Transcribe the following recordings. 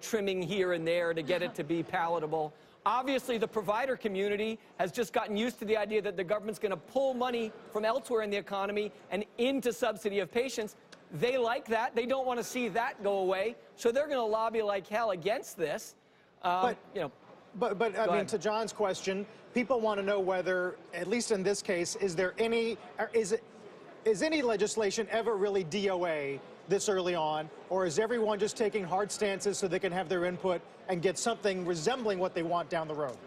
trimming here and there to get it to be palatable. Obviously, the provider community has just gotten used to the idea that the government's going to pull money from elsewhere in the economy and into subsidy of patients. They like that. They don't want to see that go away. So they're going to lobby like hell against this. But I mean, to John's question, people want to know whether, at least in this case, is any legislation ever really DOA this early on, or is everyone just taking hard stances so they can have their input and get something resembling what they want down the road?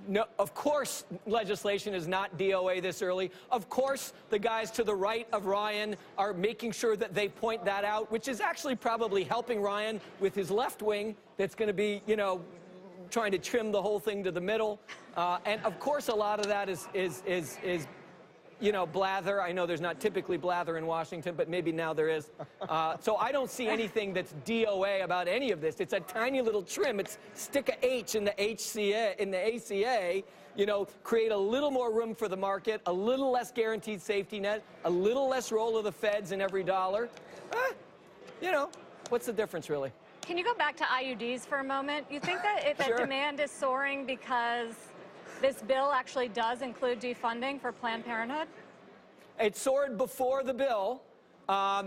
No, of course legislation is not DOA this early. Of course the guys to the right of Ryan are making sure that they point that out, which is actually probably helping Ryan with his left wing that's going to be, you know, trying to trim the whole thing to the middle. And of course a lot of that is you know, blather. I know there's not typically blather in Washington, but maybe now there is. So I don't see anything that's DOA about any of this. It's a tiny little trim. It's stick a H in the ACA, you know, create a little more room for the market, a little less guaranteed safety net, a little less role of the feds in every dollar. You know, what's the difference really? Can you go back to IUDs for a moment? You think that Sure. demand is soaring because this bill actually does include defunding for Planned Parenthood? It soared before the bill.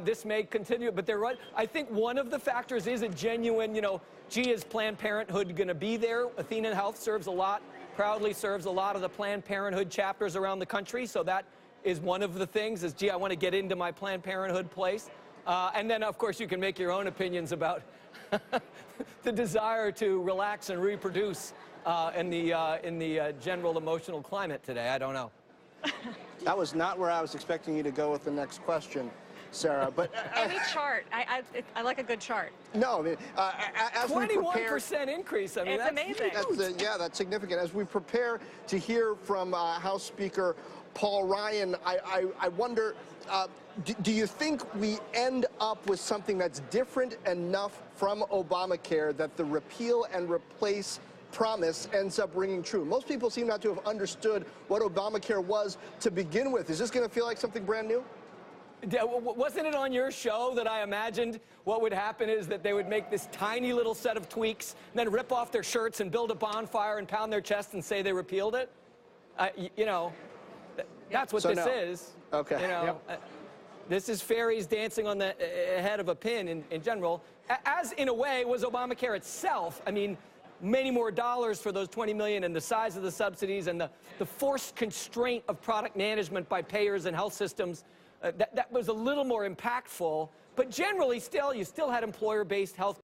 This may continue, but they're right. I think one of the factors is a genuine, you know, gee, is Planned Parenthood going to be there? AthenaHealth proudly serves a lot of the Planned Parenthood chapters around the country. So that is one of the things is, gee, I want to get into my Planned Parenthood place. And then, of course, you can make your own opinions about the desire to relax and reproduce in the general emotional climate today. I don't know. That was not where I was expecting you to go with the next question, Sarah. But Any chart. I like a good chart. no, I mean, as we prepare, 21% increase. I mean, It's that's amazing. huge. yeah, that's significant. As we prepare to hear from House Speaker Paul Ryan, I wonder, do you think we end up with something that's different enough from Obamacare that the repeal and replace promise ends up ringing true? Most people seem not to have understood what Obamacare was to begin with. Is this going to feel like something brand new? Wasn't it on your show that I imagined what would happen is that they would make this tiny little set of tweaks and then rip off their shirts and build a bonfire and pound their chest and say they repealed it? You know, that's what this is. Okay. You know, this is fairies dancing on the head of a pin in general, as in a way was Obamacare itself. I mean, many more dollars for those 20 million and the size of the subsidies and the forced constraint of product management by payers and health systems. That was a little more impactful, but generally still, you still had employer-based health